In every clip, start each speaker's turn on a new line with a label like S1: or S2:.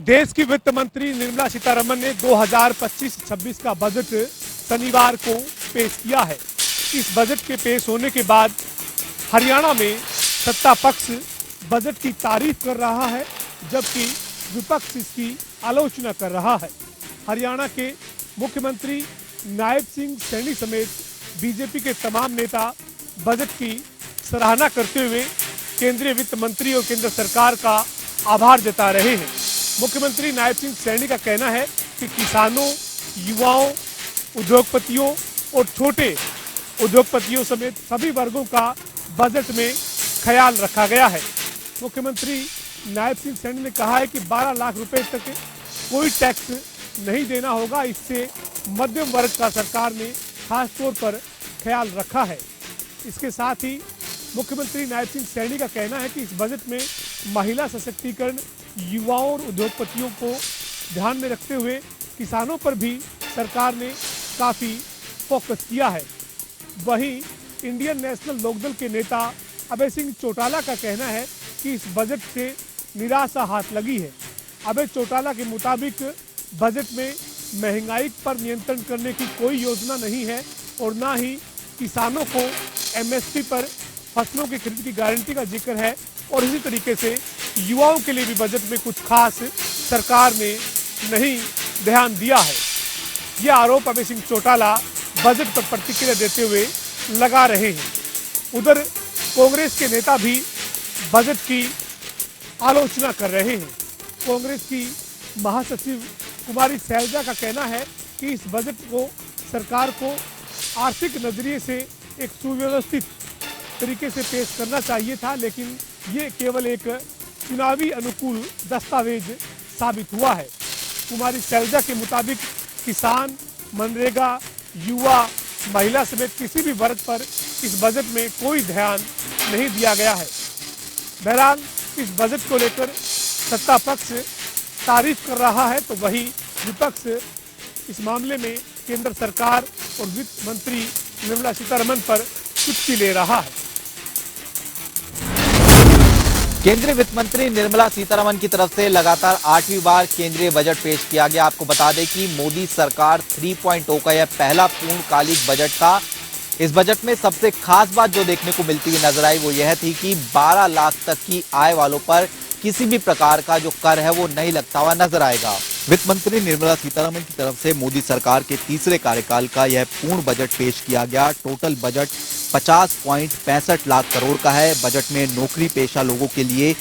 S1: देश की वित्त मंत्री निर्मला सीतारमण ने 2025-26 का बजट शनिवार को पेश किया है। इस बजट के पेश होने के बाद हरियाणा में सत्ता पक्ष बजट की तारीफ कर रहा है, जबकि विपक्ष इसकी आलोचना कर रहा है। हरियाणा के मुख्यमंत्री नायब सिंह सैनी समेत बीजेपी के तमाम नेता बजट की सराहना करते हुए केंद्रीय वित्त मंत्री और केंद्र सरकार का आभार जता रहे हैं। मुख्यमंत्री नायब सिंह सैनी का कहना है कि किसानों, युवाओं, उद्योगपतियों और छोटे उद्योगपतियों समेत सभी वर्गों का बजट में ख्याल रखा गया है। मुख्यमंत्री नायब सिंह सैनी ने कहा है कि 12 लाख रुपए तक कोई टैक्स नहीं देना होगा। इससे मध्यम वर्ग का सरकार ने खास तौर पर ख्याल रखा है। इसके साथ ही मुख्यमंत्री नायब सिंह सैनी का कहना है कि इस बजट में महिला सशक्तिकरण, युवाओं और उद्योगपतियों को ध्यान में रखते हुए किसानों पर भी सरकार ने काफ़ी फोकस किया है। वहीं इंडियन नेशनल लोकदल के नेता अभय सिंह चौटाला का कहना है कि इस बजट से निराशा हाथ लगी है। अभय चौटाला के मुताबिक बजट में महंगाई पर नियंत्रण करने की कोई योजना नहीं है और ना ही किसानों को एमएसपी पर फसलों की खरीद की गारंटी का जिक्र है और इसी तरीके से युवाओं के लिए भी बजट में कुछ खास सरकार ने नहीं ध्यान दिया है। यह आरोप अभय सिंह चौटाला बजट पर प्रतिक्रिया देते हुए लगा रहे हैं। उधर कांग्रेस के नेता भी बजट की आलोचना कर रहे हैं। कांग्रेस की महासचिव कुमारी शैलजा का कहना है कि इस बजट को सरकार को आर्थिक नजरिए से एक सुव्यवस्थित तरीके से पेश करना चाहिए था, लेकिन ये केवल एक चुनावी अनुकूल दस्तावेज साबित हुआ है। कुमारी शैलजा के मुताबिक किसान, मनरेगा, युवा, महिला समेत किसी भी वर्ग पर इस बजट में कोई ध्यान नहीं दिया गया है। बहरहाल इस बजट को लेकर सत्ता पक्ष तारीफ कर रहा है, तो वहीं विपक्ष इस मामले में केंद्र सरकार और वित्त मंत्री निर्मला सीतारमण पर चुटकी ले रहा है।
S2: केंद्रीय वित्त मंत्री निर्मला सीतारमण की तरफ से लगातार 8वीं बार केंद्रीय बजट पेश किया गया। आपको बता दें कि मोदी सरकार 3.0 का यह पहला पूर्णकालिक बजट था। इस बजट में सबसे खास बात जो देखने को मिलती हुई नजर आई वो यह थी कि 12 लाख तक की आय वालों पर किसी भी प्रकार का जो कर है वो नहीं लगता हुआ नजर आएगा। वित्त मंत्री निर्मला सीतारमण की तरफ से मोदी सरकार के तीसरे कार्यकाल का यह पूर्ण बजट पेश किया गया। टोटल बजट 50.65 लाख करोड़ का है। बजट में नौकरी पेशा लोगों के लिए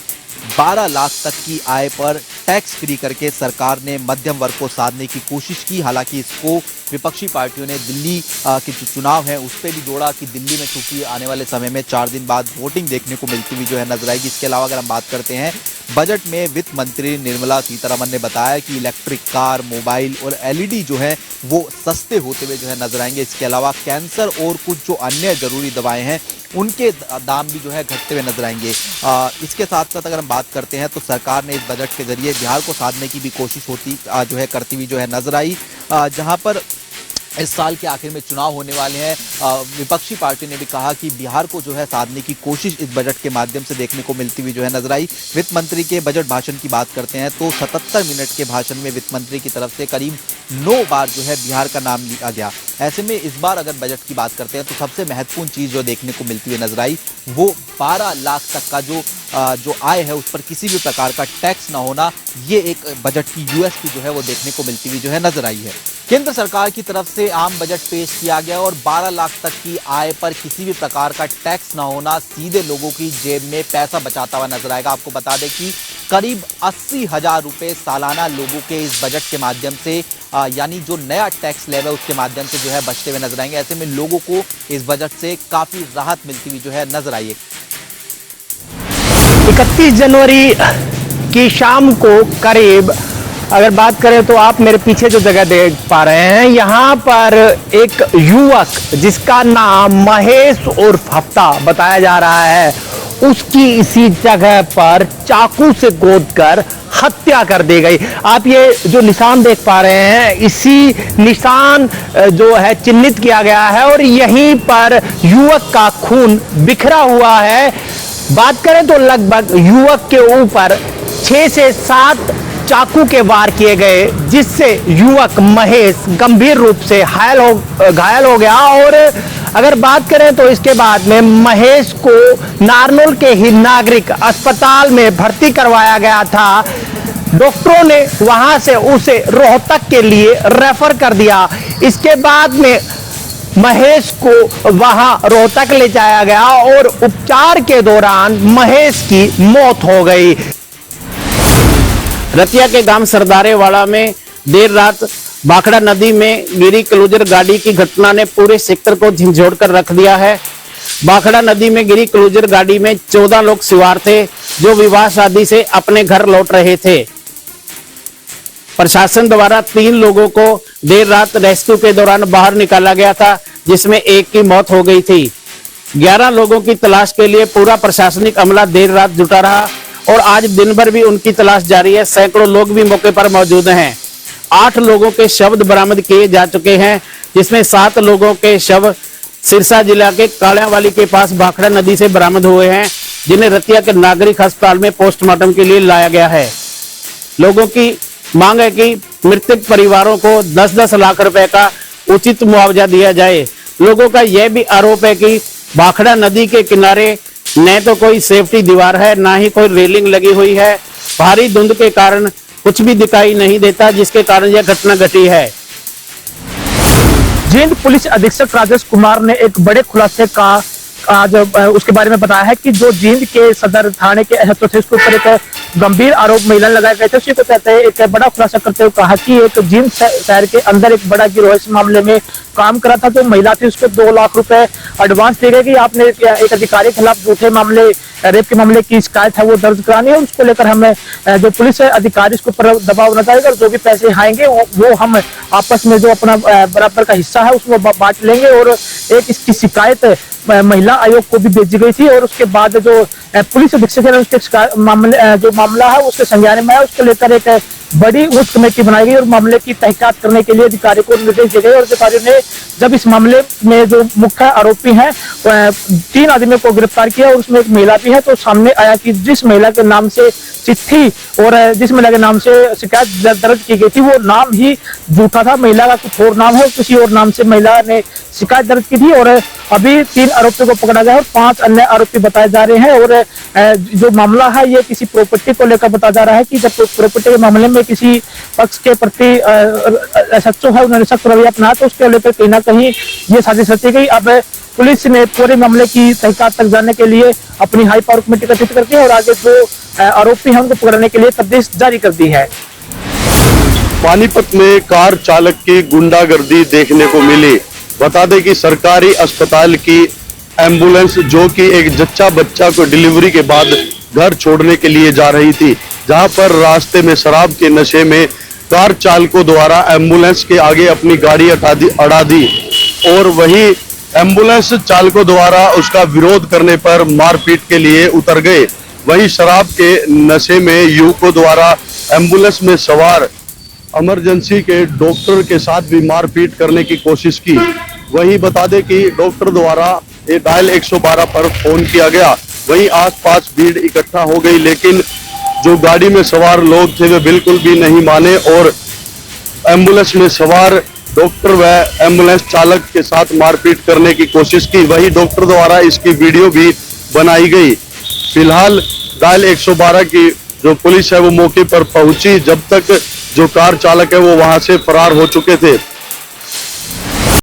S2: 12 लाख तक की आय पर टैक्स फ्री करके सरकार ने मध्यम वर्ग को साधने की कोशिश की। हालांकि इसको विपक्षी पार्टियों ने दिल्ली के जो चुनाव है उस पर भी जोड़ा कि दिल्ली में चूंकि आने वाले समय में 4 दिन बाद वोटिंग देखने को मिलती हुई जो है नजर आएगी। इसके अलावा अगर हम बात करते हैं बजट में, वित्त मंत्री निर्मला सीतारमण ने बताया कि इलेक्ट्रिक कार, मोबाइल और एलईडी जो है वो सस्ते होते हुए जो है नजर आएंगे। इसके अलावा कैंसर और कुछ जो अन्य जरूरी दवाएं हैं उनके दाम भी जो है घटते हुए नजर आएंगे। इसके साथ साथ अगर हम बात करते हैं तो सरकार ने इस बजट के जरिए बिहार को साधने की भी कोशिश करती हुई जो है नजर आई। जहां पर इस साल के आखिर में चुनाव होने वाले हैं। विपक्षी पार्टी ने भी कहा कि बिहार को जो है साधने की कोशिश इस बजट के माध्यम से देखने को मिलती हुई जो है नजर आई। वित्त मंत्री के बजट भाषण की बात करते हैं तो 77 मिनट के भाषण में वित्त मंत्री की तरफ से करीब 9 बार जो है बिहार का नाम लिया गया। ऐसे में इस बार अगर बजट की बात करते हैं तो सबसे महत्वपूर्ण चीज जो देखने को मिलती हुई नजर आई वो 12 लाख तक का जो आय है उस पर किसी भी प्रकार का टैक्स ना होना, ये एक बजट की यूएसपी जो है वो देखने को मिलती हुई जो है नजर आई है। केंद्र सरकार की तरफ से आम बजट पेश किया गया और 12 लाख तक की आय पर किसी भी प्रकार का टैक्स ना होना सीधे लोगों की जेब में पैसा बचाता हुआ नजर आएगा। आपको बता दें कि करीब 80,000 रुपए सालाना लोगों के इस बजट के माध्यम से यानी जो नया टैक्स लेवल है उसके माध्यम से जो है बचते हुए नजर आएंगे। ऐसे में लोगों को इस बजट से काफी राहत मिलती हुई जो है नजर आई है।
S3: 31 जनवरी की शाम को करीब अगर बात करें तो आप मेरे पीछे जो जगह देख पा रहे हैं, यहां पर एक युवक जिसका नाम महेश उर्फ हफ्ता बताया जा रहा है, उसकी इसी जगह पर चाकू से गोदकर हत्या कर दी गई। आप ये जो निशान देख पा रहे हैं, इसी निशान जो है चिन्हित किया गया है और यहीं पर युवक का खून बिखरा हुआ है। बात करें तो लगभग युवक के ऊपर 6 से 7 चाकू के वार किए गए, जिससे युवक महेश गंभीर रूप से घायल हो गया। और अगर बात करें तो इसके बाद में महेश को नारनौल के ही नागरिक अस्पताल में भर्ती करवाया गया था। डॉक्टरों ने वहां से उसे रोहतक के लिए रेफर कर दिया। इसके बाद में महेश को वहां रोहतक ले जाया गया और उपचार के दौरान महेश की मौत हो गई।
S4: रतिया के गांव सरदारेवाड़ा में देर रात भाखड़ा नदी में गिरी क्रूजर गाड़ी की घटना ने पूरे सेक्टर को झिंझोड़ कर रख दिया है। भाखड़ा नदी में गिरी क्रूजर गाड़ी में 14 लोग सवार थे, जो विवाह शादी से अपने घर लौट रहे थे। प्रशासन द्वारा 3 लोगों को देर रात रेस्क्यू के दौरान बाहर निकाला गया था, जिसमें एक की मौत हो गई थी। 11 लोगों की तलाश के लिए पूरा प्रशासनिक अमला देर रात जुटा रहा और आज दिन भर भी उनकी तलाश जारी है। सैकड़ों लोग भी मौके पर मौजूद हैं। 8 लोगों के शव बरामद किए जा चुके हैं, जिसमें 7 लोगों के शव सिरसा जिला के कालियावाली के पास भाखड़ा नदी से बरामद हुए हैं, जिन्हें रतिया के नागरिक अस्पताल में पोस्टमार्टम के लिए लाया गया है। लोगों की मांग है कि मृतक परिवारों को 10-10 लाख रुपए का उचित मुआवजा दिया जाए। लोगों का यह भी आरोप है कि भाखड़ा नदी के किनारे न तो कोई सेफ्टी दीवार है, ना ही कोई रेलिंग लगी हुई है। भारी धुंध के कारण कुछ भी दिखाई नहीं देता, जिसके कारण यह घटना घटी है।
S5: जींद पुलिस अधीक्षक राजेश कुमार ने एक बड़े खुलासे का आज उसके बारे में बताया है कि जो जींद के सदर थाने के एसएचओ थे, उसके ऊपर एक गंभीर आरोप महिला लगाए गए थे। उसी को कहते हैं एक बड़ा खुलासा करते हुए कहा कि एक जींद शहर के अंदर एक बड़ा गिरोह इस मामले में काम करा था। जो महिला थी उसको 2 लाख रुपए एडवांस दिए गए कि आपने एक अधिकारी के खिलाफ झूठे मामले, रेप के मामले की शिकायत है वो दर्ज करानी है। उसको लेकर हमें जो पुलिस अधिकारी इसके ऊपर दबाव बनाता है, जो भी पैसे आएंगे वो हम आपस में जो अपना बराबर का हिस्सा है उसको बांट लेंगे। और एक इसकी शिकायत महिला आयोग को भी भेजी गई थी और उसके बाद जो पुलिस अधीक्षक है उसके जो मामला है उसके संज्ञान में है, उसको लेकर एक बड़ी उच्च कमेटी बनाई गई और मामले की तहकीकात करने के लिए अधिकारी को निर्देश दिए गए। और अधिकारियों ने जब इस मामले में जो मुख्य आरोपी हैं 3 आदमियों को गिरफ्तार किया और उसमें एक महिला भी है, तो सामने आया कि जिस महिला के नाम से चिट्ठी और जिस महिला के नाम से शिकायत दर्ज की गई थी वो नाम ही झूठा था। महिला का कुछ और नाम है, किसी और नाम से महिला ने शिकायत दर्ज की थी। और अभी 3 आरोपियों को पकड़ा गया और 5 अन्य आरोपी बताए जा रहे हैं। और जो मामला है ये किसी प्रॉपर्टी को लेकर बताया जा रहा है कि जब प्रॉपर्टी के मामले में किसी पक्ष के प्रति एसएचओ है उन्होंने सख्त रवैया अपनाया, तो उसके लेकर कहीं ना कहीं ये साजिश रची गई। अब पुलिस ने पूरे मामले की तहकीकात तक जाने के लिए अपनी हाई पावर कमेटी गठित करती है और आगे जो आरोपी हैं उनको पकड़ने के लिए तफ्तीश जारी कर दी है।
S6: पानीपत में कार चालक की गुंडागर्दी देखने को मिली। बता दें कि सरकारी अस्पताल की एम्बुलेंस जो कि एक जच्चा बच्चा को डिलीवरी के बाद घर छोड़ने के लिए जा रही थी, जहां पर रास्ते में शराब के नशे में कार चालकों द्वारा एम्बुलेंस के आगे अपनी गाड़ी अड़ा दी और वही एम्बुलेंस चालकों द्वारा उसका विरोध करने पर मारपीट के लिए उतर गए। वही शराब के नशे में युवकों द्वारा एम्बुलेंस में सवार इमरजेंसी के डॉक्टर के साथ भी मारपीट करने की कोशिश की। वही बता दें कि डॉक्टर द्वारा ये डायल 112 पर फोन किया गया। वहीं आसपास भीड़ इकट्ठा हो गई, लेकिन जो गाड़ी में सवार लोग थे वे बिल्कुल भी नहीं माने और एम्बुलेंस में सवार डॉक्टर व एम्बुलेंस चालक के साथ मारपीट करने की कोशिश की। वही डॉक्टर द्वारा इसकी वीडियो भी बनाई गई। फिलहाल डायल 112 की जो पुलिस है वो मौके पर पहुंची, जब तक जो कार चालक है वो वहां से फरार हो चुके थे।